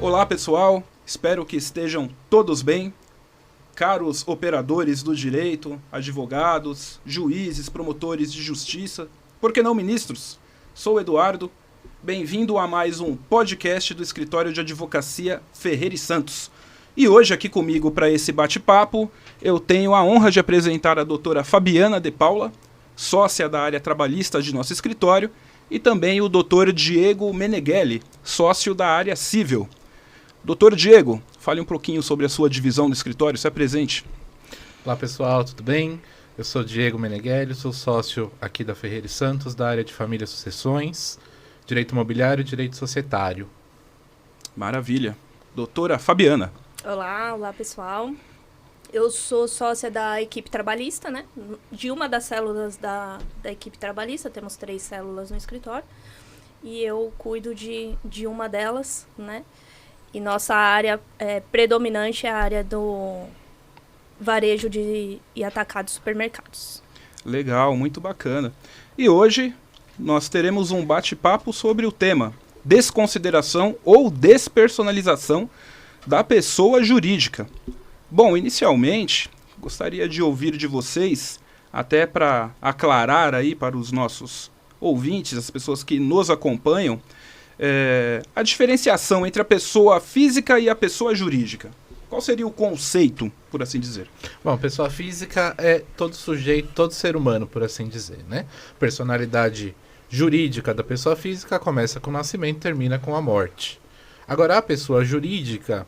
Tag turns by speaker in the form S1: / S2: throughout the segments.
S1: Olá pessoal, espero que estejam todos bem. Caros operadores do direito, advogados, juízes, promotores de justiça, por que não ministros? Sou Eduardo, bem-vindo a mais um podcast do Escritório de Advocacia Ferreira e Santos. E hoje aqui comigo para esse bate-papo, eu tenho a honra de apresentar a doutora Fabiana de Paula, sócia da área trabalhista de nosso escritório, e também o doutor Diego Meneghelli, sócio da área civil. Doutor Diego, fale um pouquinho sobre a sua divisão do escritório, se apresente.
S2: Olá pessoal, tudo bem? Eu sou Diego Meneghelli, sou sócio aqui da Ferreira e Santos, da área de família e sucessões, direito imobiliário e direito societário.
S1: Maravilha. Doutora Fabiana.
S3: Olá pessoal. Eu sou sócia da equipe trabalhista, né? De uma das células da equipe trabalhista, temos 3 células no escritório, e eu cuido de uma delas, né? E nossa área predominante é a área do varejo e atacado de supermercados.
S1: Legal, muito bacana. E hoje nós teremos um bate-papo sobre o tema desconsideração ou despersonalização da pessoa jurídica. Bom, inicialmente, gostaria de ouvir de vocês, até para aclarar aí para os nossos ouvintes, as pessoas que nos acompanham, a diferenciação entre a pessoa física e a pessoa jurídica. Qual seria o conceito, por assim dizer?
S2: Bom, pessoa física é todo sujeito, todo ser humano, por assim dizer, né? Personalidade jurídica da pessoa física começa com o nascimento e termina com a morte. Agora, a pessoa jurídica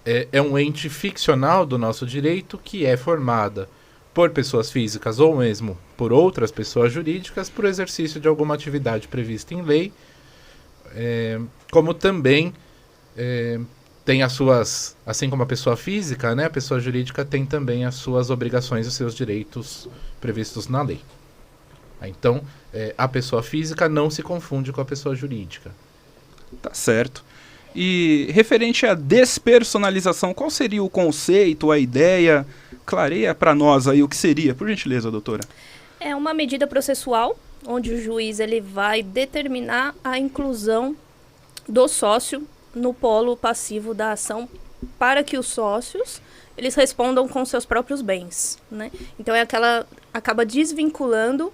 S2: é um ente ficcional do nosso direito que é formada por pessoas físicas ou mesmo por outras pessoas jurídicas por exercício de alguma atividade prevista em lei, como também tem as suas, assim como a pessoa física, né, a pessoa jurídica tem também as suas obrigações e os seus direitos previstos na lei. Então, a pessoa física não se confunde com a pessoa jurídica.
S1: Tá certo. E referente à despersonalização, qual seria o conceito, a ideia? Clareia para nós aí o que seria, por gentileza, doutora.
S3: É uma medida processual, onde o juiz ele vai determinar a inclusão do sócio no polo passivo da ação para que os sócios eles respondam com seus próprios bens, né? Então acaba desvinculando,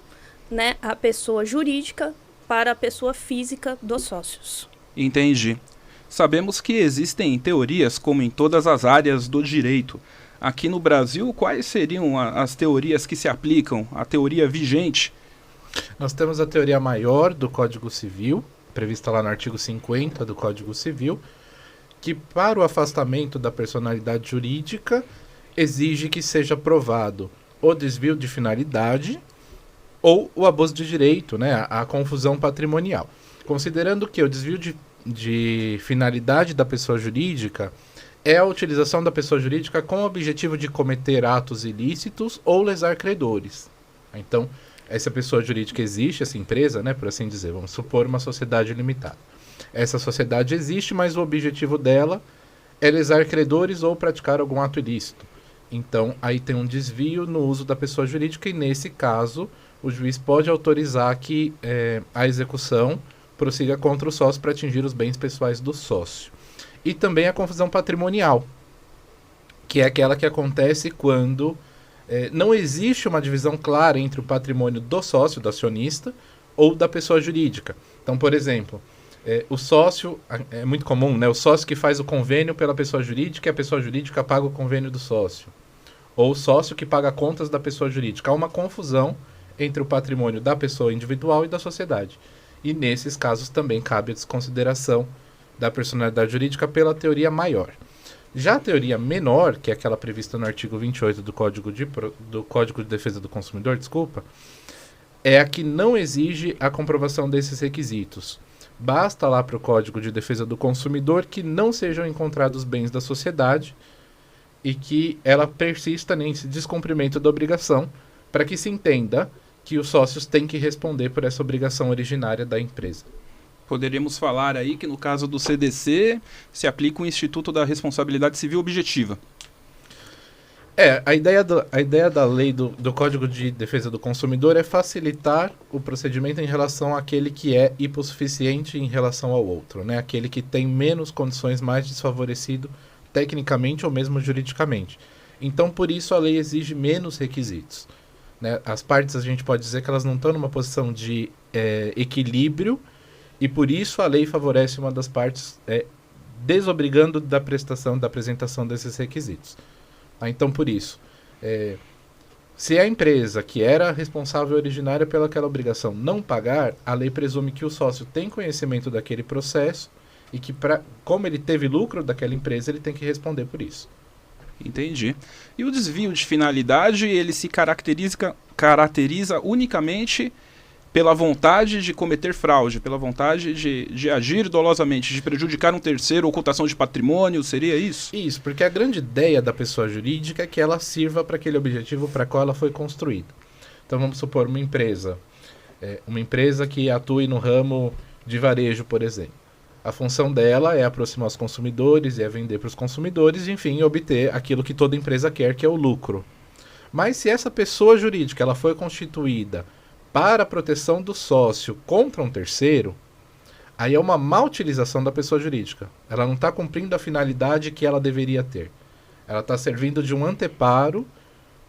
S3: né, a pessoa jurídica para a pessoa física dos sócios.
S1: Entendi. Sabemos que existem teorias como em todas as áreas do direito. Aqui no Brasil, quais seriam as teorias que se aplicam, a teoria vigente?
S2: Nós temos a teoria maior do Código Civil, prevista lá no artigo 50 do Código Civil, que para o afastamento da personalidade jurídica exige que seja provado o desvio de finalidade ou o abuso de direito, né, a confusão patrimonial. Considerando que o desvio de finalidade da pessoa jurídica é a utilização da pessoa jurídica com o objetivo de cometer atos ilícitos ou lesar credores. Então, essa pessoa jurídica existe, essa empresa, né, por assim dizer, vamos supor uma sociedade limitada. Essa sociedade existe, mas o objetivo dela é lesar credores ou praticar algum ato ilícito. Então, aí tem um desvio no uso da pessoa jurídica e, nesse caso, o juiz pode autorizar que a execução prossiga contra o sócio para atingir os bens pessoais do sócio. E também a confusão patrimonial, que é aquela que acontece quando não existe uma divisão clara entre o patrimônio do sócio, do acionista, ou da pessoa jurídica. Então, por exemplo, o sócio, é muito comum, né, o sócio que faz o convênio pela pessoa jurídica e a pessoa jurídica paga o convênio do sócio. Ou o sócio que paga contas da pessoa jurídica. Há uma confusão entre o patrimônio da pessoa individual e da sociedade. E nesses casos também cabe a desconsideração da personalidade jurídica pela teoria maior. Já a teoria menor, que é aquela prevista no artigo 28 do Código de Defesa do Consumidor, é a que não exige a comprovação desses requisitos. Basta lá para o Código de Defesa do Consumidor que não sejam encontrados bens da sociedade e que ela persista nesse descumprimento da obrigação para que se entenda que os sócios têm que responder por essa obrigação originária da empresa.
S1: Poderíamos falar aí que no caso do CDC se aplica o Instituto da Responsabilidade Civil Objetiva.
S2: A ideia da lei do Código de Defesa do Consumidor é facilitar o procedimento em relação àquele que é hipossuficiente em relação ao outro, né? Aquele que tem menos condições, mais desfavorecido tecnicamente ou mesmo juridicamente. Então, por isso, a lei exige menos requisitos, né? As partes, a gente pode dizer que elas não estão numa posição de equilíbrio, e por isso a lei favorece uma das partes, desobrigando da apresentação desses requisitos. Então, por isso, se a empresa que era responsável originária pelaquela obrigação não pagar, a lei presume que o sócio tem conhecimento daquele processo e que, como ele teve lucro daquela empresa, ele tem que responder por isso.
S1: Entendi. E o desvio de finalidade, ele se caracteriza unicamente pela vontade de cometer fraude, pela vontade de agir dolosamente, de prejudicar um terceiro, ocultação de patrimônio, seria isso?
S2: Isso, porque a grande ideia da pessoa jurídica é que ela sirva para aquele objetivo para qual ela foi construída. Então vamos supor uma empresa que atue no ramo de varejo, por exemplo. A função dela é aproximar os consumidores, é vender para os consumidores, enfim, obter aquilo que toda empresa quer, que é o lucro. Mas se essa pessoa jurídica ela foi constituída para a proteção do sócio contra um terceiro, aí é uma má utilização da pessoa jurídica. Ela não está cumprindo a finalidade que ela deveria ter. Ela está servindo de um anteparo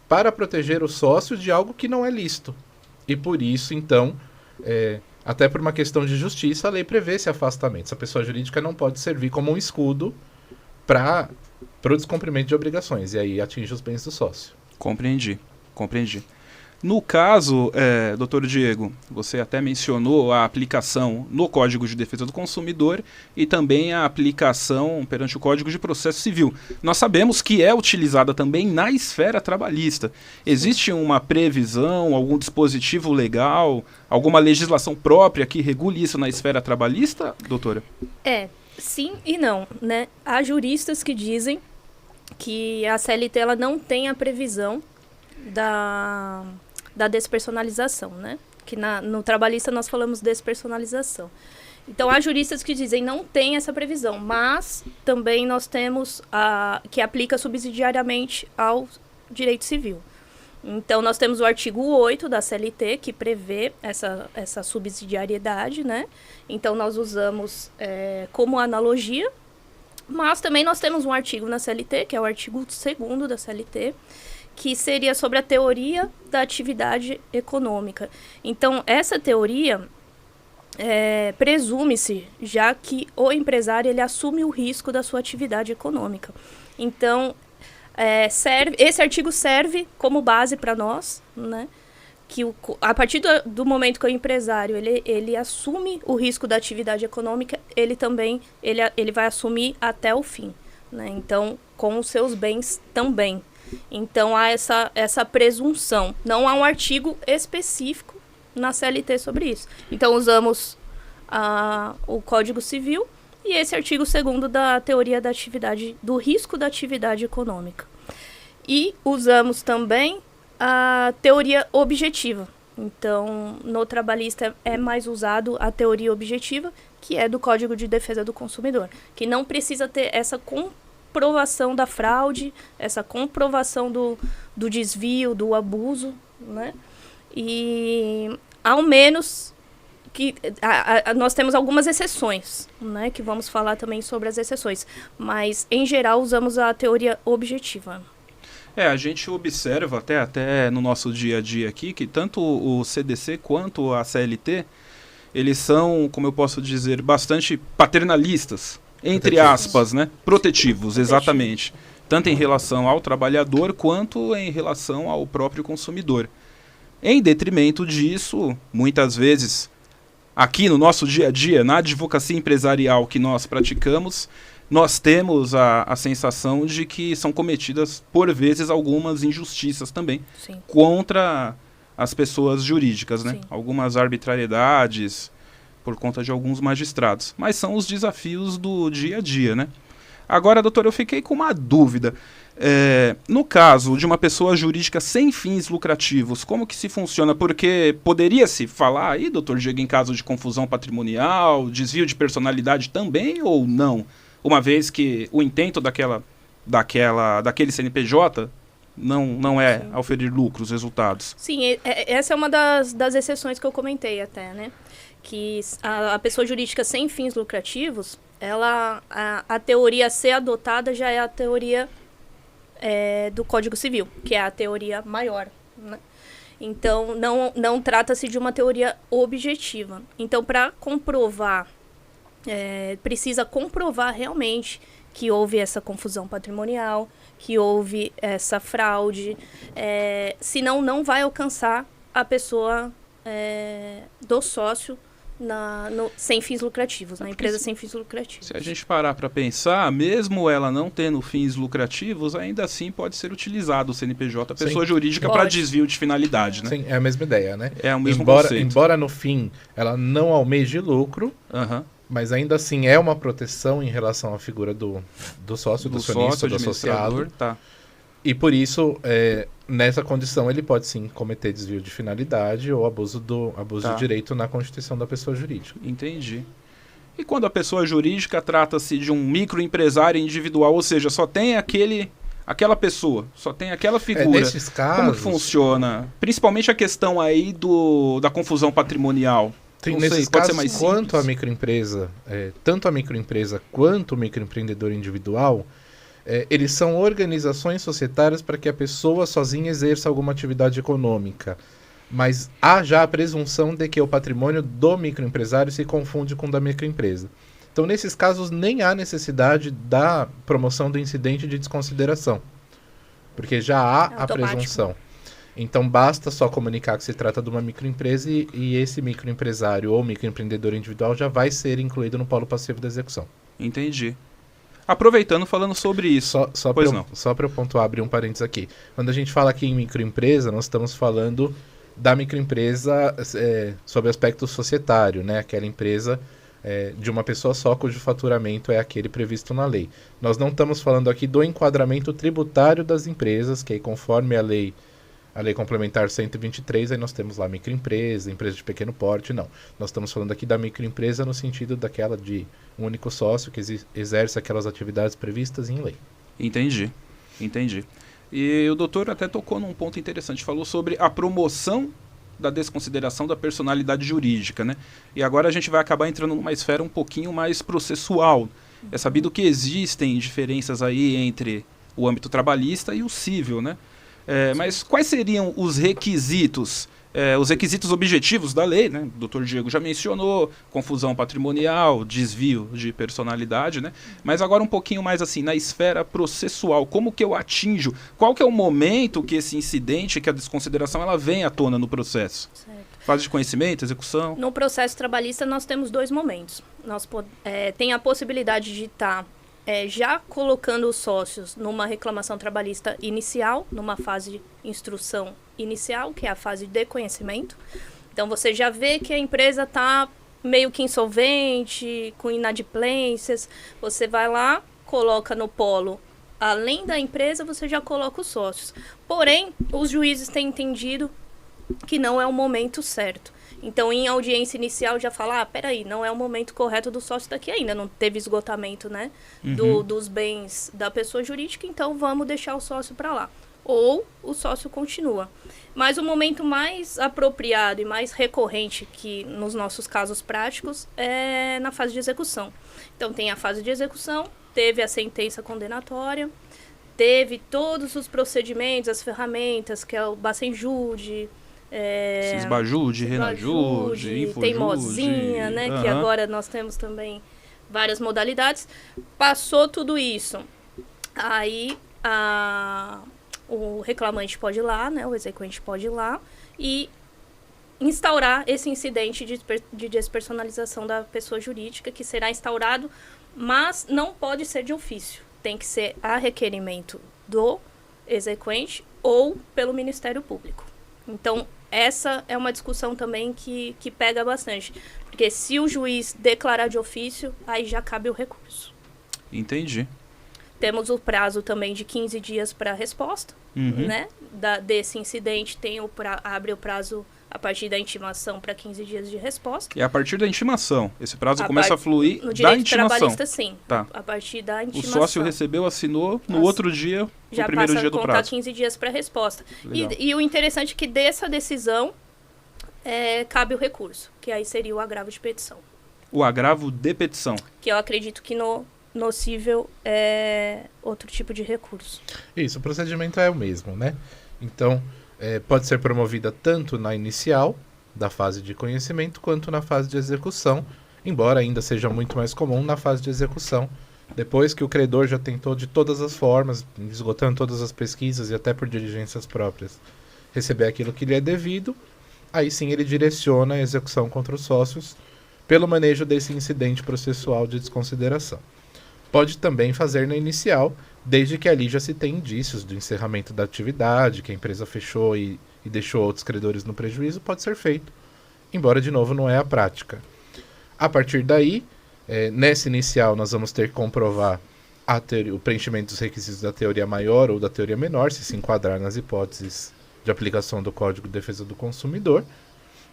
S2: para proteger o sócio de algo que não é lícito. E por isso, então, até por uma questão de justiça, a lei prevê esse afastamento. Essa pessoa jurídica não pode servir como um escudo para o descumprimento de obrigações. E aí atinge os bens do sócio.
S1: Compreendi. No caso, doutor Diego, você até mencionou a aplicação no Código de Defesa do Consumidor e também a aplicação perante o Código de Processo Civil. Nós sabemos que é utilizada também na esfera trabalhista. Existe uma previsão, algum dispositivo legal, alguma legislação própria que regule isso na esfera trabalhista, doutora?
S3: Sim e não, né? Há juristas que dizem que a CLT ela não tem a previsão da despersonalização, né? Que no trabalhista nós falamos despersonalização. Então, há juristas que dizem não tem essa previsão, mas também nós temos que aplica subsidiariamente ao direito civil. Então, nós temos o artigo 8 da CLT, que prevê essa subsidiariedade, né? Então, nós usamos como analogia, mas também nós temos um artigo na CLT, que é o artigo 2º da CLT, que seria sobre a teoria da atividade econômica. Então, essa teoria presume-se já que o empresário ele assume o risco da sua atividade econômica. Então, esse artigo serve como base para nós, né? Que a partir do momento que o empresário ele assume o risco da atividade econômica, ele também ele vai assumir até o fim, né? Então, com os seus bens também. Então, há essa presunção. Não há um artigo específico na CLT sobre isso. Então, usamos o Código Civil e esse artigo 2º da teoria da atividade, do risco da atividade econômica. E usamos também a teoria objetiva. Então, no trabalhista é mais usado a teoria objetiva, que é do Código de Defesa do Consumidor, que não precisa ter essa comprovação da fraude, essa comprovação do desvio, do abuso, né? E ao menos que nós temos algumas exceções, né? Que vamos falar também sobre as exceções, mas em geral usamos a teoria objetiva.
S1: A gente observa até no nosso dia a dia aqui que tanto o CDC quanto a CLT, eles são, como eu posso dizer, bastante paternalistas. Entre aspas, né? Protetivos, exatamente. Tanto em relação ao trabalhador quanto em relação ao próprio consumidor. Em detrimento disso, muitas vezes, aqui no nosso dia a dia, na advocacia empresarial que nós praticamos, nós temos a sensação de que são cometidas, por vezes, algumas injustiças também. Sim. Contra as pessoas jurídicas, né? Sim. Algumas arbitrariedades por conta de alguns magistrados. Mas são os desafios do dia a dia, né? Agora, doutor, eu fiquei com uma dúvida. No caso de uma pessoa jurídica sem fins lucrativos, como que se funciona? Porque poderia-se falar aí, doutor Diego, em caso de confusão patrimonial, desvio de personalidade também ou não? Uma vez que o intento daquele CNPJ não é auferir lucros, resultados.
S3: Sim, essa é uma das exceções que eu comentei até, né? Que a pessoa jurídica sem fins lucrativos, a teoria a ser adotada já é a teoria do Código Civil, que é a teoria maior, né? Então, não trata-se de uma teoria objetiva. Então, para comprovar, precisa comprovar realmente que houve essa confusão patrimonial, que houve essa fraude, senão não vai alcançar a pessoa do sócio sem fins lucrativos, na empresa sem fins lucrativos.
S1: Se a gente parar para pensar, mesmo ela não tendo fins lucrativos, ainda assim pode ser utilizado o CNPJ, a pessoa jurídica, para desvio de finalidade, né?
S2: Sim, é a mesma ideia, né?
S1: É o mesmo conceito.
S2: Embora no fim ela não almeje lucro, mas ainda assim é uma proteção em relação à figura do sócio, do acionista, do associado.
S1: Tá.
S2: E por isso, nessa condição, ele pode sim cometer desvio de finalidade ou abuso de direito na constituição da pessoa jurídica.
S1: Entendi. E quando a pessoa jurídica trata-se de um microempresário individual, ou seja, só tem aquela pessoa, só tem aquela figura.
S2: Nesses casos,
S1: como que funciona? Principalmente a questão aí da confusão patrimonial.
S2: Sim, nesses casos, quanto a microempresa, tanto a microempresa quanto o microempreendedor individual, eles são organizações societárias para que a pessoa sozinha exerça alguma atividade econômica. Mas há já a presunção de que o patrimônio do microempresário se confunde com o da microempresa. Então, nesses casos, nem há necessidade da promoção do incidente de desconsideração, porque já há a presunção. Então, basta só comunicar que se trata de uma microempresa e esse microempresário ou microempreendedor individual já vai ser incluído no polo passivo da execução.
S1: Entendi. Aproveitando, falando sobre isso.
S2: Só para eu pontuar, abrir um parênteses aqui. Quando a gente fala aqui em microempresa, nós estamos falando da microempresa sob aspecto societário, né? Aquela empresa de uma pessoa só cujo faturamento é aquele previsto na lei. Nós não estamos falando aqui do enquadramento tributário das empresas, que aí, conforme a lei complementar 123, aí nós temos lá microempresa, empresa de pequeno porte, não. Nós estamos falando aqui da microempresa no sentido daquela de um único sócio que exerce aquelas atividades previstas em lei.
S1: Entendi. E o doutor até tocou num ponto interessante, falou sobre a promoção da desconsideração da personalidade jurídica, né? E agora a gente vai acabar entrando numa esfera um pouquinho mais processual. É sabido que existem diferenças aí entre o âmbito trabalhista e o civil, né? Mas quais seriam os requisitos objetivos da lei, né? O doutor Diego já mencionou, confusão patrimonial, desvio de personalidade, né? Mas agora um pouquinho mais assim, na esfera processual, como que eu atinjo, qual que é o momento que esse incidente, que a desconsideração, ela vem à tona no processo? Certo. Fase de conhecimento, execução? No
S3: processo trabalhista nós temos 2 momentos. Tem a possibilidade de estar já colocando os sócios numa reclamação trabalhista inicial, numa fase de instrução inicial, que é a fase de conhecimento. Então, você já vê que a empresa está meio que insolvente, com inadimplências. Você vai lá, coloca no polo, além da empresa, você já coloca os sócios. Porém, os juízes têm entendido que não é o momento certo. Então, em audiência inicial, já fala, peraí, não é o momento correto do sócio daqui ainda, não teve esgotamento, né, dos bens da pessoa jurídica, então vamos deixar o sócio para lá. Ou o sócio continua. Mas o momento mais apropriado e mais recorrente, que nos nossos casos práticos, é na fase de execução. Então, tem a fase de execução, teve a sentença condenatória, teve todos os procedimentos, as ferramentas, que é o Bacenjude,
S1: Cisbajude, Renajude, Infojude,
S3: Teimosinha, né? Que agora nós temos também várias modalidades. Passou tudo isso. Aí o reclamante pode ir lá, né? O exequente pode ir lá e instaurar esse incidente de despersonalização da pessoa jurídica, que será instaurado, mas não pode ser de ofício. Tem que ser a requerimento do exequente ou pelo Ministério Público. Então, essa é uma discussão também que pega bastante. Porque se o juiz declarar de ofício, aí já cabe o recurso.
S1: Entendi.
S3: Temos o prazo também de 15 dias para resposta, né? Desse incidente abre o prazo a partir da intimação para 15 dias de resposta.
S1: E a partir da intimação, esse prazo
S3: A
S1: começa a fluir
S3: No
S1: da
S3: direito
S1: intimação.
S3: trabalhista, sim.
S1: Tá.
S3: A partir da
S1: O
S3: intimação.
S1: sócio recebeu, assinou, no
S3: Nossa.
S1: outro dia,
S3: Já
S1: no primeiro
S3: passa
S1: dia
S3: a
S1: do
S3: contar
S1: prazo.
S3: 15 dias para resposta.
S1: Legal.
S3: E o interessante é que dessa decisão cabe o recurso, que aí seria o agravo de petição.
S1: O agravo de petição.
S3: Que eu acredito que no cível é outro tipo de recurso.
S2: Isso, o procedimento é o mesmo, né? Então, pode ser promovida tanto na inicial, da fase de conhecimento, quanto na fase de execução, embora ainda seja muito mais comum na fase de execução, depois que o credor já tentou de todas as formas, esgotando todas as pesquisas e até por diligências próprias, receber aquilo que lhe é devido, aí sim ele direciona a execução contra os sócios pelo manejo desse incidente processual de desconsideração. Pode também fazer na inicial, desde que ali já se tem indícios do encerramento da atividade, que a empresa fechou e deixou outros credores no prejuízo, pode ser feito, embora de novo não é a prática. A partir daí, nessa inicial nós vamos ter que comprovar o preenchimento dos requisitos da teoria maior ou da teoria menor, se enquadrar nas hipóteses de aplicação do Código de Defesa do Consumidor.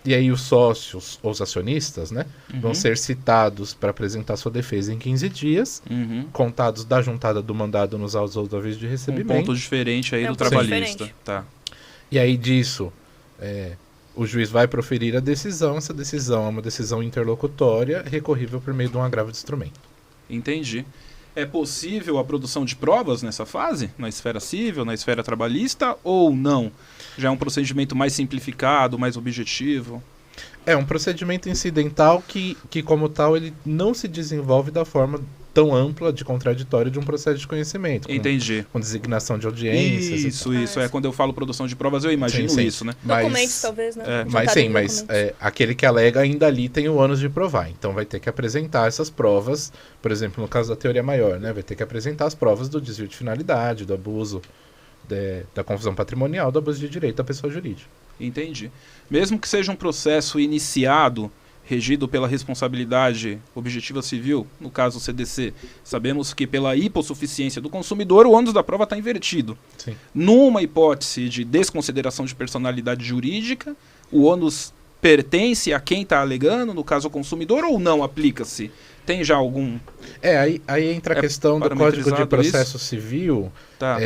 S2: E aí os sócios, ou os acionistas, né, vão ser citados para apresentar sua defesa em 15 dias, contados da juntada do mandado nos autos ou do aviso de
S1: Um
S2: recebimento.
S1: ponto diferente aí
S3: É
S1: do
S3: um ponto
S1: trabalhista.
S3: diferente.
S1: Tá.
S2: E aí disso, o juiz vai proferir a decisão. Essa decisão é uma decisão interlocutória, recorrível por meio de um agravo de instrumento.
S1: Entendi. É possível a produção de provas nessa fase? Na esfera civil, na esfera trabalhista ou não? Já é um procedimento mais simplificado, mais objetivo?
S2: É um procedimento incidental que como tal, ele não se desenvolve da forma tão ampla de contraditório de um processo de conhecimento.
S1: Entendi.
S2: Com designação de audiências.
S1: Isso. Quando eu falo produção de provas, eu imagino
S2: Sim.
S1: isso, né?
S3: Documentos, talvez, né?
S2: Mas
S3: Juntado
S2: sim,
S3: em
S2: mas
S3: documentos.
S2: aquele que alega ainda ali tem o ônus de provar. Então vai ter que apresentar essas provas, por exemplo, no caso da teoria maior, né? Vai ter que apresentar as provas do desvio de finalidade, do abuso, da confusão patrimonial, do abuso de direito da pessoa jurídica.
S1: Entendi. Mesmo que seja um processo iniciado, regido pela responsabilidade objetiva civil, no caso o CDC, sabemos que pela hipossuficiência do consumidor, o ônus da prova está invertido.
S2: Sim.
S1: Numa hipótese de desconsideração de personalidade jurídica, o ônus pertence a quem está alegando, no caso o consumidor, ou não aplica-se? Tem já algum...
S2: Aí entra a questão do Código de
S1: parametrizado
S2: Processo Civil,
S1: Tá,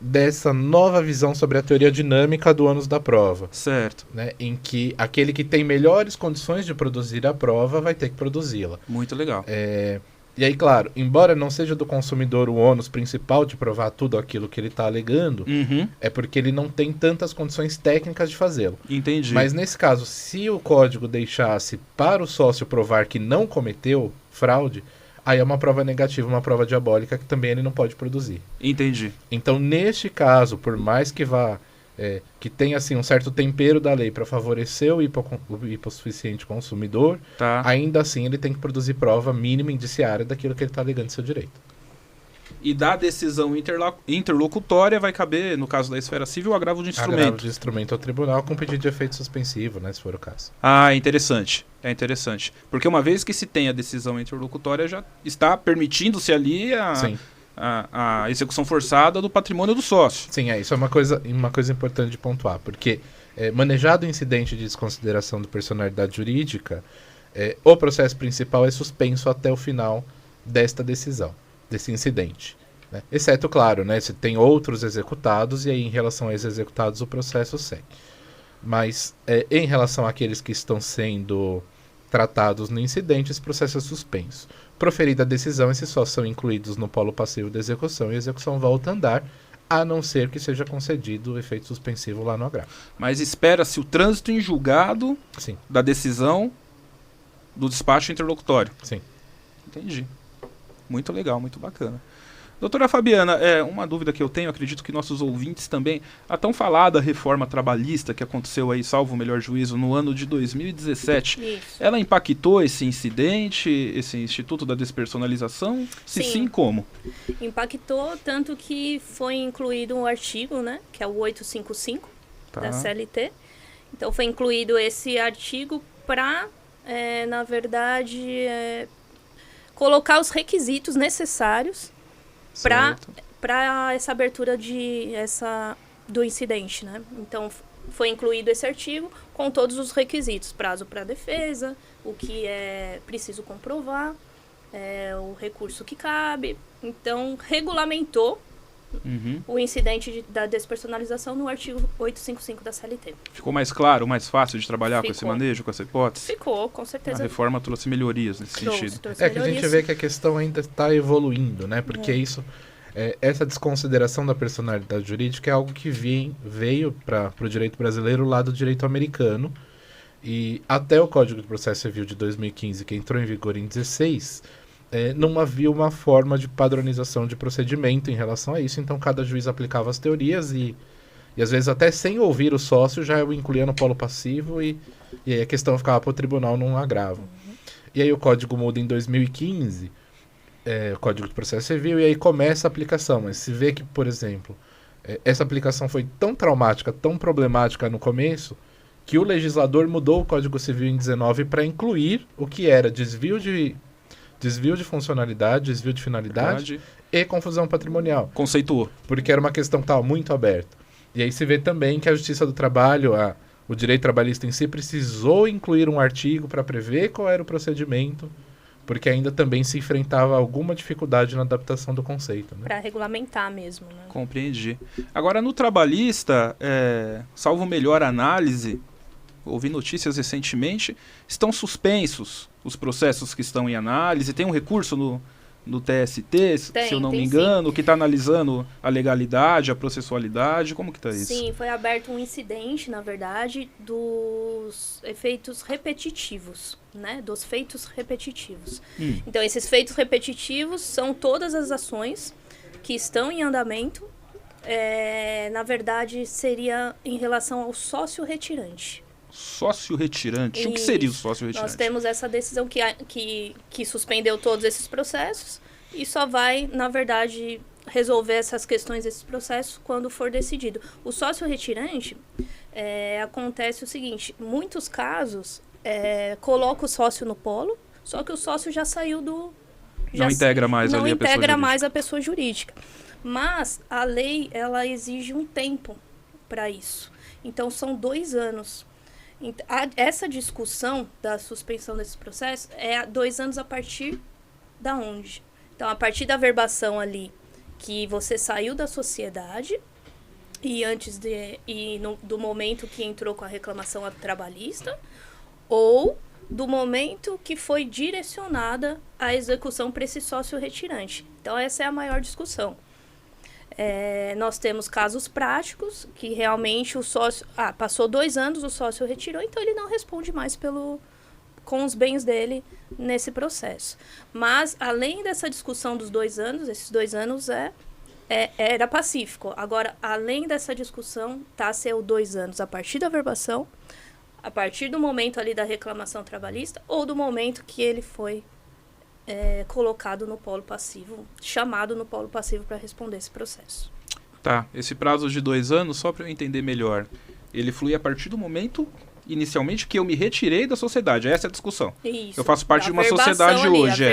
S2: dessa nova visão sobre a teoria dinâmica do ônus da prova,
S1: certo.
S2: né? Em que aquele que tem melhores condições de produzir a prova vai ter que produzi-la.
S1: Muito legal.
S2: E aí, claro, embora não seja do consumidor o ônus principal de provar tudo aquilo que ele está alegando, é porque ele não tem tantas condições técnicas de fazê-lo.
S1: Entendi.
S2: Mas nesse caso, se o código deixasse para o sócio provar que não cometeu fraude, aí é uma prova negativa, uma prova diabólica que também ele não pode produzir.
S1: Entendi.
S2: Então, neste caso, por mais que que tenha assim, um certo tempero da lei para favorecer o hipossuficiente consumidor,
S1: Tá.
S2: ainda assim ele tem que produzir prova mínima indiciária daquilo que ele está alegando seu direito.
S1: E da decisão interlocutória vai caber, no caso da esfera civil, o agravo de instrumento.
S2: Agravo de instrumento ao tribunal com pedido de efeito suspensivo, né, se for o caso.
S1: Ah, interessante. É interessante. Porque uma vez que se tem a decisão interlocutória, já está permitindo-se ali
S2: Sim.
S1: a execução forçada do patrimônio do sócio.
S2: Sim, isso é uma coisa importante de pontuar, porque manejado o incidente de desconsideração de personalidade jurídica, o processo principal é suspenso até o final desta decisão, desse incidente, né? Exceto, claro, né, se tem outros executados, e aí em relação a esses executados o processo segue. Mas em relação àqueles que estão sendo tratados no incidente, esse processo é suspenso. Proferida a decisão, esses só são incluídos no polo passivo da execução e a execução volta a andar, a não ser que seja concedido o efeito suspensivo lá no agravo.
S1: Mas espera-se o trânsito em julgado
S2: Sim,
S1: da decisão do despacho interlocutório.
S2: sim.
S1: Entendi. Muito legal, muito bacana. Doutora Fabiana, uma dúvida que eu tenho, acredito que nossos ouvintes também, a tão falada reforma trabalhista que aconteceu aí, salvo o melhor juízo, no ano de 2017,
S3: Isso.
S1: ela impactou esse incidente, esse Instituto da Despersonalização? Se
S3: Sim.
S1: sim, como?
S3: Impactou tanto que foi incluído um artigo, né, que é o 855
S1: Tá.
S3: da CLT. Então foi incluído esse artigo para, na verdade, colocar os requisitos necessários
S1: Certo.
S3: para essa abertura do incidente, né? Então foi incluído esse artigo com todos os requisitos, prazo para defesa, o que é preciso comprovar, o recurso que cabe. Então, regulamentou o incidente da despersonalização no artigo 855 da CLT.
S1: Ficou mais claro, mais fácil de trabalhar com esse
S3: Ficou.
S1: manejo, com essa hipótese?
S3: Ficou, com
S1: A
S3: certeza.
S1: reforma trouxe melhorias nesse sentido.
S3: Trouxe
S2: É que a gente
S3: melhorias.
S2: vê que a questão ainda está evoluindo, né? Porque essa desconsideração da personalidade jurídica é algo que veio para o direito brasileiro lá do direito americano. E até o Código de Processo Civil de 2015, que entrou em vigor em 2016, não havia uma forma de padronização de procedimento em relação a isso. Então cada juiz aplicava as teorias e às vezes até sem ouvir o sócio já o incluía no polo passivo e aí a questão ficava para o tribunal num agravo. E aí o código muda em 2015, o Código de Processo Civil, e aí começa a aplicação. Mas se vê que, por exemplo, essa aplicação foi tão traumática, tão problemática no começo, que o legislador mudou o Código Civil em 19 para incluir o que era desvio de funcionalidade, desvio de finalidade e confusão patrimonial.
S1: Conceituou.
S2: Porque era uma questão que estava muito aberta. E aí se vê também que a Justiça do Trabalho, o direito trabalhista em si, precisou incluir um artigo para prever qual era o procedimento, porque ainda também se enfrentava alguma dificuldade na adaptação do conceito. Né?
S3: Para regulamentar mesmo, né?
S1: Compreendi. Agora, no trabalhista, salvo melhor análise, ouvi notícias recentemente, estão suspensos os processos que estão em análise. Tem um recurso no TST, se eu não me engano, que está analisando a legalidade, a processualidade. Como que está isso?
S3: Sim, foi aberto um incidente, na verdade, dos efeitos repetitivos, né? Dos feitos repetitivos. Então, esses feitos repetitivos são todas as ações que estão em andamento. Na verdade, seria em relação ao sócio retirante.
S1: Sócio retirante. O que seria o sócio retirante?
S3: Nós temos essa decisão que suspendeu todos esses processos e só vai, na verdade, resolver essas questões, esses processos, quando for decidido. O sócio retirante, acontece o seguinte, muitos casos, coloca o sócio no polo, só que o sócio já saiu
S1: Não integra mais ali a pessoa jurídica.
S3: Não integra mais a pessoa jurídica. Mas a lei, ela exige um tempo para isso. Então, são 2 anos. Essa discussão da suspensão desse processo é 2 anos a partir da onde? Então, a partir da verbação ali que você saiu da sociedade e do momento que entrou com a reclamação trabalhista, ou do momento que foi direcionada a execução para esse sócio retirante. Então, essa é a maior discussão. Nós temos casos práticos que realmente o sócio... passou 2 anos, o sócio retirou, então ele não responde mais com os bens dele nesse processo. Mas, além dessa discussão dos 2 anos, esses 2 anos era pacífico. Agora, além dessa discussão, a ser 2 anos a partir da verbação, a partir do momento ali da reclamação trabalhista, ou do momento que ele foi colocado no polo passivo, chamado no polo passivo para responder esse processo.
S1: Tá, esse prazo de 2 anos, só para eu entender melhor, ele flui a partir do momento, inicialmente, que eu me retirei da sociedade. Essa é a discussão.
S3: Isso.
S1: Eu faço parte de uma sociedade hoje.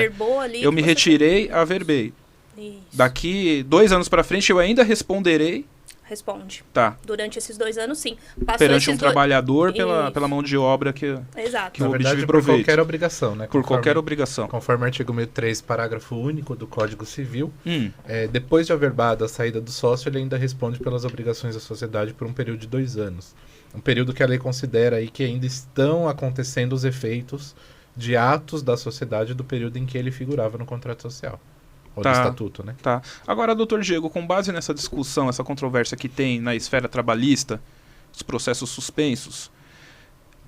S1: Eu me retirei, averbei.
S3: Isso.
S1: Daqui 2 anos para frente, eu ainda responderei.
S3: Responde.
S1: Tá.
S3: Durante esses 2 anos, sim.
S1: Perante um trabalhador pela mão de obra que
S3: Exato.
S1: eu
S2: Na verdade,
S1: obtive
S2: por
S1: proveito.
S2: qualquer obrigação, né?
S1: Por qualquer obrigação.
S2: Conforme o artigo 1003, parágrafo único do Código Civil, depois de averbada a saída do sócio, ele ainda responde pelas obrigações da sociedade por um período de 2 anos. Um período que a lei considera aí que ainda estão acontecendo os efeitos de atos da sociedade do período em que ele figurava no contrato social. Ou do estatuto, né?
S1: Tá. Agora, doutor Diego, com base nessa discussão, essa controvérsia que tem na esfera trabalhista, os processos suspensos,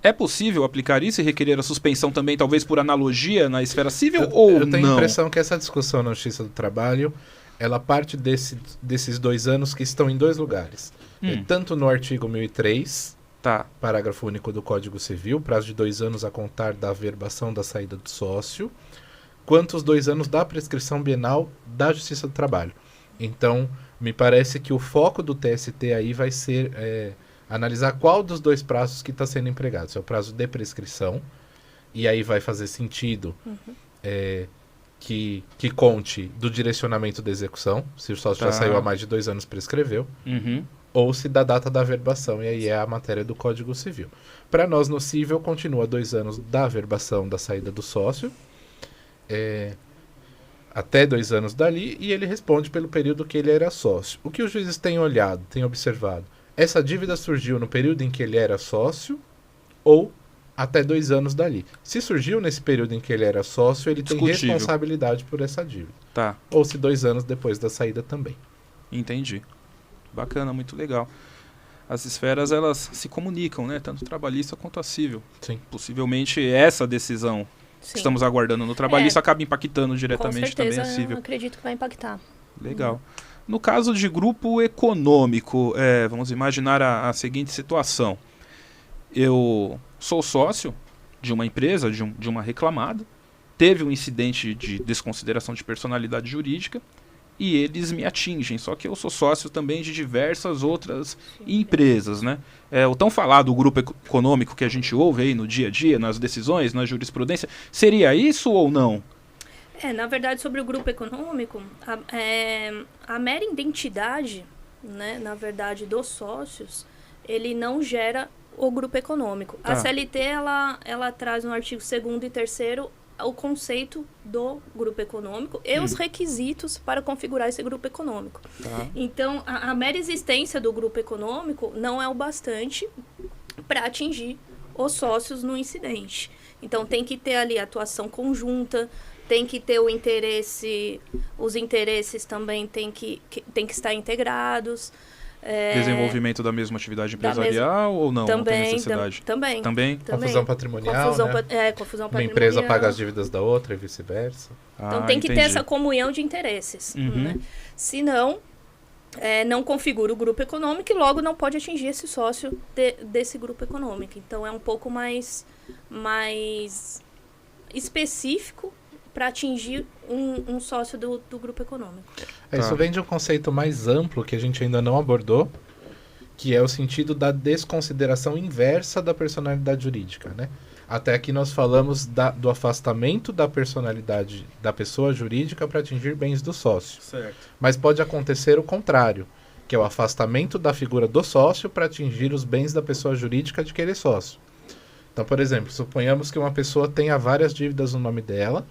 S1: é possível aplicar isso e requerer a suspensão também, talvez por analogia, na esfera civil ou não?
S2: Eu tenho a impressão que essa discussão na Justiça do Trabalho, ela parte desses 2 anos que estão em 2 lugares. Tanto no artigo 1003, parágrafo único do Código Civil, prazo de 2 anos a contar da averbação da saída do sócio, quanto os 2 anos da prescrição bienal da Justiça do Trabalho. Então, me parece que o foco do TST aí vai ser analisar qual dos 2 prazos que está sendo empregado. Se é o prazo de prescrição, e aí vai fazer sentido que conte do direcionamento da execução, se o sócio já saiu há mais de 2 anos, prescreveu. ou se da data da averbação, e aí é a matéria do Código Civil. Para nós, no cível, continua 2 anos da averbação da saída do sócio, até 2 anos dali, e ele responde pelo período que ele era sócio. O que os juízes têm olhado, têm observado? Essa dívida surgiu no período em que ele era sócio ou até 2 anos dali. Se surgiu nesse período em que ele era sócio, ele tem
S1: Discutível.
S2: responsabilidade por essa dívida.
S1: Tá,
S2: Ou se 2 anos depois da saída também.
S1: entendi. Bacana, muito legal. As esferas, elas se comunicam, né? Tanto trabalhista quanto a civil.
S2: Sim.
S1: Possivelmente essa decisão
S3: Sim.
S1: que estamos aguardando no trabalhista acaba impactando
S3: Com
S1: diretamente também
S3: certeza,
S1: a civil.
S3: acredito que vai impactar.
S1: Legal. No caso de grupo econômico, vamos imaginar a seguinte situação. Eu sou sócio de uma empresa, de uma reclamada, teve um incidente de desconsideração de personalidade jurídica e eles me atingem, só que eu sou sócio também de diversas outras empresas, né? O tão falado grupo econômico que a gente ouve aí no dia a dia, nas decisões, na jurisprudência, seria isso ou não?
S3: Na verdade, sobre o grupo econômico, a mera identidade, né, na verdade, dos sócios, ele não gera o grupo econômico.
S1: Tá.
S3: A CLT, ela traz no artigo 2º e 3º o conceito do grupo econômico e os requisitos para configurar esse grupo econômico.
S1: Tá.
S3: Então, a mera existência do grupo econômico não é o bastante para atingir os sócios no incidente. Então, tem que ter ali atuação conjunta, tem que ter o interesse, os interesses também tem que estar integrados.
S1: Desenvolvimento da mesma atividade empresarial ou não? Não tem
S3: Também,
S1: necessidade?
S3: também.
S2: Confusão patrimonial,
S3: Confusão,
S2: né?
S3: confusão
S2: Uma
S3: patrimonial.
S2: empresa paga as dívidas da outra e vice-versa.
S3: Então tem que ter essa comunhão de interesses.
S1: Uhum.
S3: Né? Senão, não configura o grupo econômico e logo não pode atingir esse sócio desse grupo econômico. Então é um pouco mais específico para atingir um sócio do grupo econômico.
S2: Isso vem de um conceito mais amplo que a gente ainda não abordou, que é o sentido da desconsideração inversa da personalidade jurídica, né? Até aqui nós falamos do afastamento da personalidade da pessoa jurídica para atingir bens do sócio.
S1: Certo.
S2: Mas pode acontecer o contrário, que é o afastamento da figura do sócio para atingir os bens da pessoa jurídica de aquele sócio. Então, por exemplo, suponhamos que uma pessoa tenha várias dívidas no nome dela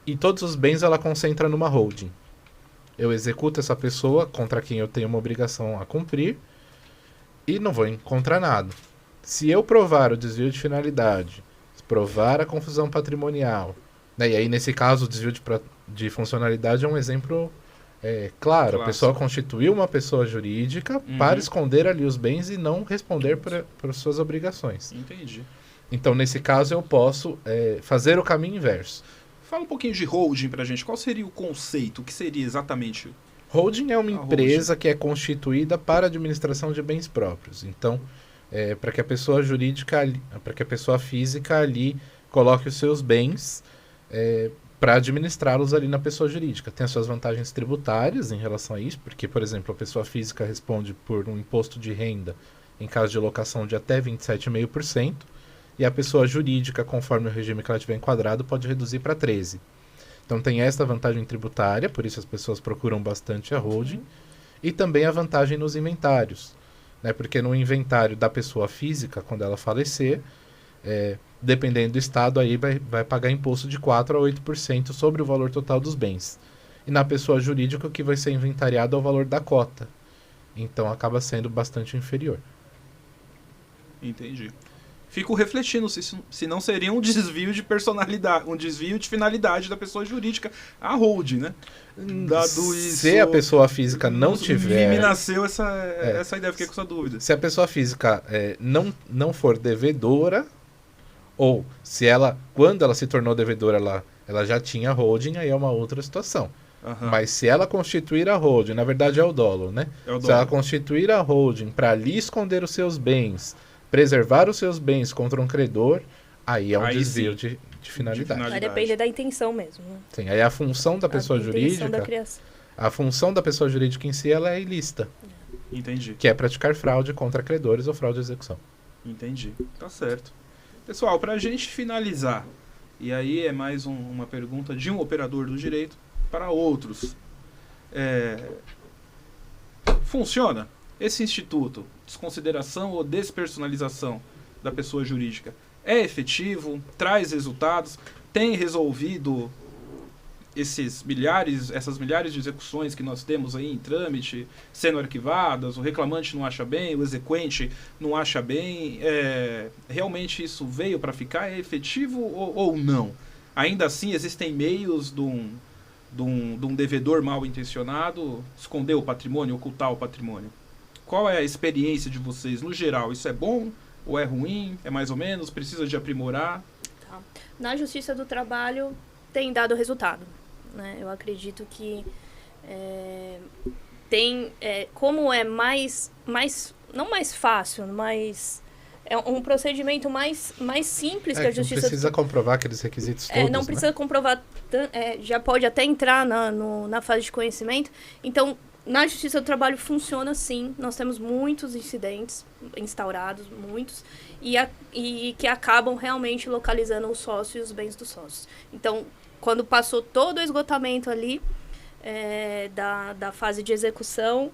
S2: e todos os bens ela concentra numa holding. Eu executo essa pessoa contra quem eu tenho uma obrigação a cumprir e não vou encontrar nada. Se eu provar o desvio de finalidade, provar a confusão patrimonial, né, e aí nesse caso o desvio de funcionalidade é um exemplo claro.
S1: Clássico.
S2: A pessoa constituiu uma pessoa jurídica para esconder ali os bens e não responder por suas obrigações.
S1: Entendi.
S2: Então nesse caso eu posso fazer o caminho inverso.
S1: Fala um pouquinho de holding pra gente. Qual seria o conceito? O que seria exatamente?
S2: Holding é uma empresa que é constituída para a administração de bens próprios. Então, para que a pessoa jurídica, para que a pessoa física ali coloque os seus bens para administrá-los ali na pessoa jurídica. Tem as suas vantagens tributárias em relação a isso, porque, por exemplo, a pessoa física responde por um imposto de renda em caso de locação de até 27,5%, e a pessoa jurídica, conforme o regime que ela tiver enquadrado, pode reduzir para 13%. Então tem esta vantagem tributária, por isso as pessoas procuram bastante a holding, e também a vantagem nos inventários, né? Porque no inventário da pessoa física, quando ela falecer, dependendo do estado, aí vai pagar imposto de 4% a 8% sobre o valor total dos bens. E na pessoa jurídica, o que vai ser inventariado é o valor da cota. Então acaba sendo bastante inferior.
S1: Entendi. Fico refletindo se não seria um desvio de personalidade, um desvio de finalidade da pessoa jurídica, a holding, né? Dado isso,
S2: se a pessoa física não tiver...
S1: Me nasceu essa ideia, fiquei com essa dúvida.
S2: Se a pessoa física não for devedora, ou se ela, quando ela se tornou devedora, ela já tinha holding, aí é uma outra situação.
S1: Uhum.
S2: Mas se ela constituir a holding, na verdade é o dolo, né? Se ela constituir a holding para ali esconder os seus bens, preservar os seus bens contra um credor, aí é um desvio de finalidade.
S3: Vai depender da intenção mesmo. Né?
S2: Sim, aí a função da pessoa jurídica, a função da pessoa jurídica em si, ela é ilícita.
S1: Entendi.
S2: Que é praticar fraude contra credores ou fraude de execução.
S1: Entendi. Tá certo. Pessoal, pra gente finalizar, e aí é mais uma pergunta de um operador do direito para outros. Funciona esse instituto, desconsideração ou despersonalização da pessoa jurídica, é efetivo, traz resultados, tem resolvido essas milhares de execuções que nós temos aí em trâmite, sendo arquivadas, o reclamante não acha bem, o exequente não acha bem, realmente isso veio para ficar, é efetivo ou não? Ainda assim, existem meios de um devedor mal intencionado esconder o patrimônio, ocultar o patrimônio. Qual é a experiência de vocês no geral? Isso é bom ou é ruim? É mais ou menos? Precisa de aprimorar?
S3: Tá. Na Justiça do Trabalho tem dado resultado, né? Eu acredito que como é não mais fácil, mas é um procedimento mais simples que a Justiça...
S2: Não precisa comprovar aqueles requisitos todos,
S3: não precisa comprovar, já pode até entrar na fase de conhecimento. Então, na Justiça do Trabalho funciona sim. Nós temos muitos incidentes instaurados, muitos, e que acabam realmente localizando os sócios e os bens dos sócios. Então, quando passou todo o esgotamento ali da fase de execução,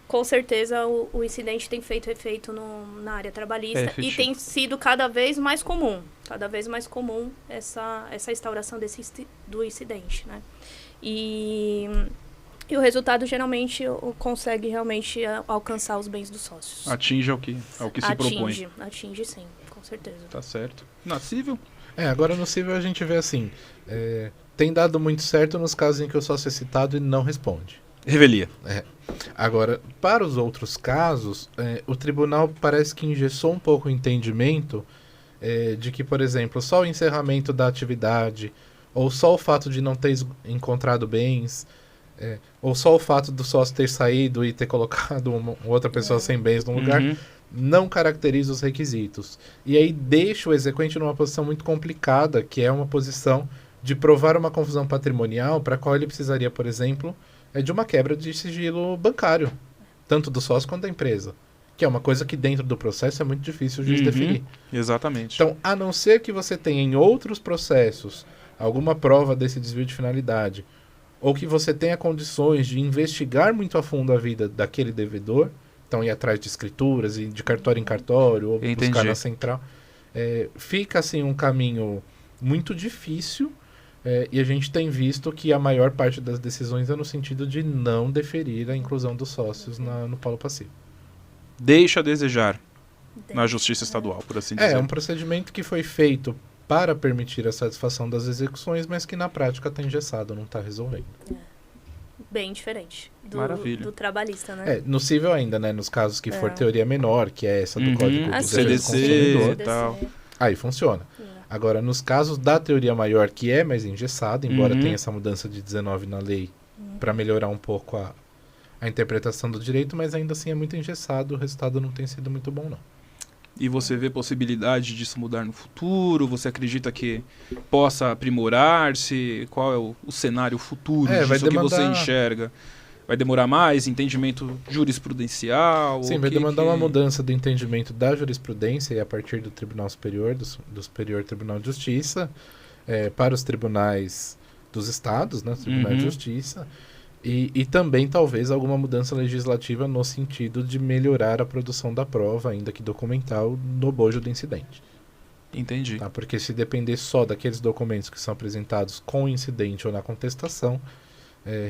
S3: com certeza o incidente tem feito efeito na área trabalhista e tem sido cada vez mais comum essa instauração do incidente, né? E o resultado geralmente consegue realmente alcançar os bens dos sócios.
S1: Atinge ao que se propõe.
S3: Atinge sim, com certeza.
S1: Tá certo. Na civil?
S2: Agora no civil a gente vê assim, tem dado muito certo nos casos em que o sócio é citado e não responde.
S1: Revelia.
S2: Agora, para os outros casos, o tribunal parece que engessou um pouco o entendimento de que, por exemplo, só o encerramento da atividade, ou só o fato de não ter encontrado bens, ou só o fato do sócio ter saído e ter colocado outra pessoa sem bens no lugar, não caracteriza os requisitos. E aí deixa o exequente numa posição muito complicada, que é uma posição de provar uma confusão patrimonial para a qual ele precisaria, por exemplo, de uma quebra de sigilo bancário, tanto do sócio quanto da empresa, que é uma coisa que dentro do processo é muito difícil o juiz definir.
S1: Exatamente.
S2: Então, a não ser que você tenha em outros processos alguma prova desse desvio de finalidade, ou que você tenha condições de investigar muito a fundo a vida daquele devedor, então ir atrás de escrituras e de cartório em cartório, ou buscar na central, fica assim um caminho muito difícil. E a gente tem visto que a maior parte das decisões é no sentido de não deferir a inclusão dos sócios no polo passivo.
S1: Deixa a desejar na justiça estadual, por assim dizer.
S2: É um procedimento que foi feito para permitir a satisfação das execuções, mas que na prática está engessado, não está resolvendo.
S3: Bem diferente do trabalhista, né?
S2: No civil ainda, né? Nos casos que for teoria menor, que é essa do Código do Dever do Consumidor,
S1: e tal.
S2: Aí funciona. Agora, nos casos da teoria maior, que é mais engessada, embora tenha essa mudança de 19 na lei para melhorar um pouco a interpretação do direito, mas ainda assim é muito engessado, o resultado não tem sido muito bom, não.
S1: E você vê possibilidade disso mudar no futuro? Você acredita que possa aprimorar-se? Qual é o cenário futuro disso que você enxerga? Vai demorar mais? Entendimento jurisprudencial?
S2: Sim, vai demandar uma mudança do entendimento da jurisprudência e a partir do Tribunal Superior, do Superior Tribunal de Justiça, para os tribunais dos estados, né, Tribunal de Justiça, e também talvez alguma mudança legislativa no sentido de melhorar a produção da prova, ainda que documental, no bojo do incidente.
S1: Entendi.
S2: Tá? Porque se depender só daqueles documentos que são apresentados com o incidente ou na contestação,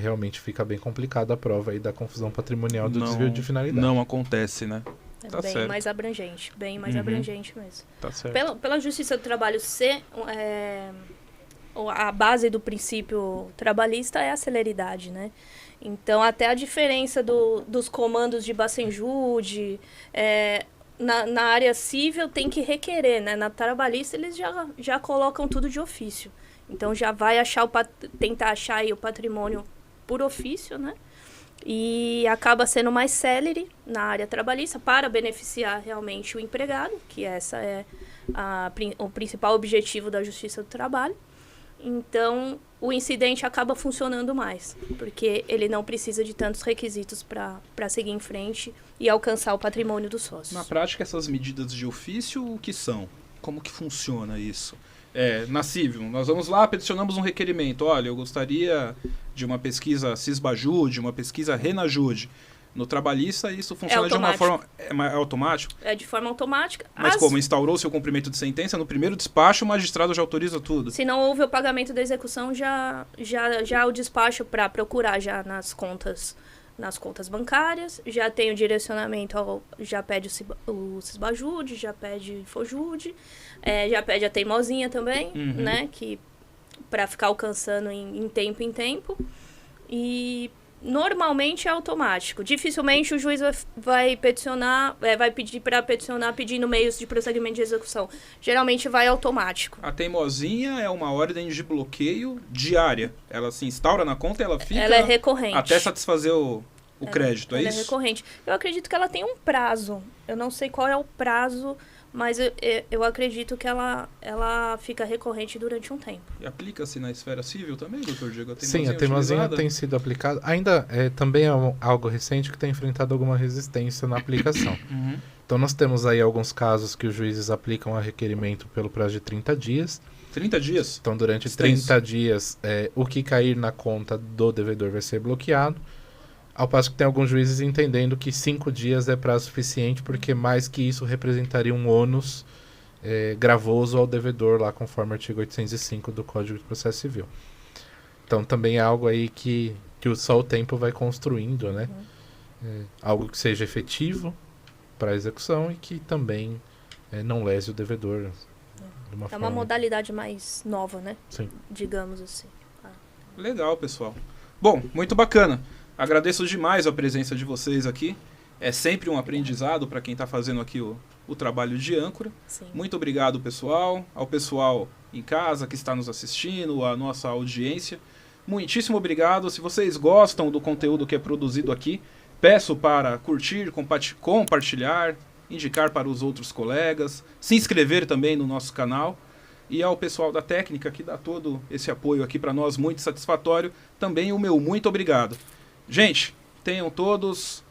S2: realmente fica bem complicada a prova aí da confusão patrimonial do desvio de finalidade.
S1: Não acontece, né?
S3: Tá bem certo. Mais abrangente, bem mais abrangente mesmo.
S1: Tá certo.
S3: Pela Justiça do Trabalho ser a base do princípio trabalhista é a celeridade, né? Então, até a diferença dos comandos de Bacenjude, na área civil tem que requerer, né? Na trabalhista eles já colocam tudo de ofício. Então já vai tentar achar aí o patrimônio por ofício, né? E acaba sendo mais célere na área trabalhista para beneficiar realmente o empregado, que essa é o principal objetivo da Justiça do Trabalho. Então, o incidente acaba funcionando mais, porque ele não precisa de tantos requisitos para seguir em frente e alcançar o patrimônio dos sócios.
S1: Na prática, essas medidas de ofício, o que são? Como que funciona isso? Na civil, nós vamos lá, peticionamos um requerimento. Olha, eu gostaria de uma pesquisa Cisbajude, uma pesquisa Renajude. No trabalhista, isso funciona de uma forma... É automático?
S3: É de forma automática.
S1: Mas como instaurou-se o cumprimento de sentença, no primeiro despacho o magistrado já autoriza tudo?
S3: Se não houve o pagamento da execução, já o despacho para procurar já nas contas bancárias, já tem o direcionamento, já pede o Cisbajude, já pede o Fojude, já pede a teimosinha também, né, que para ficar alcançando em tempo. E normalmente é automático. Dificilmente o juiz vai peticionar, vai pedir para peticionar pedindo meios de prosseguimento de execução. Geralmente vai automático.
S1: A teimosinha é uma ordem de bloqueio diária. Ela se instaura na conta e ela fica...
S3: Ela é recorrente.
S1: Até satisfazer o crédito, é isso?
S3: Ela é recorrente. Eu acredito que ela tem um prazo. Eu não sei qual é o prazo, mas eu acredito que ela fica recorrente durante um tempo.
S1: E aplica-se na esfera civil também, doutor Diego?
S2: Sim, a teimosinha tem sido aplicada. Ainda também é algo recente que tem enfrentado alguma resistência na aplicação. Então nós temos aí alguns casos que os juízes aplicam a requerimento pelo prazo de 30 dias.
S1: 30 dias?
S2: Então durante 30 dias, o que cair na conta do devedor vai ser bloqueado. Ao passo que tem alguns juízes entendendo que 5 dias é prazo suficiente, porque mais que isso representaria um ônus gravoso ao devedor, lá conforme o artigo 805 do Código de Processo Civil. Então também é algo aí que só o tempo vai construindo, né? Algo que seja efetivo para a execução e que também não lese o devedor de uma forma...
S3: uma modalidade mais nova, né?
S2: Sim.
S3: Digamos assim.
S1: Legal, pessoal. Bom, muito bacana. Agradeço demais a presença de vocês aqui. É sempre um aprendizado para quem está fazendo aqui o trabalho de âncora.
S3: Sim.
S1: Muito obrigado, pessoal. Ao pessoal em casa que está nos assistindo, a nossa audiência. Muitíssimo obrigado. Se vocês gostam do conteúdo que é produzido aqui, peço para curtir, compartilhar, indicar para os outros colegas, se inscrever também no nosso canal. E ao pessoal da técnica que dá todo esse apoio aqui para nós, muito satisfatório, também o meu muito obrigado. Gente, tenham todos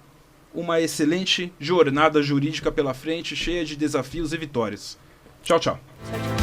S1: uma excelente jornada jurídica pela frente, cheia de desafios e vitórias. Tchau, tchau.
S3: Tchau, tchau.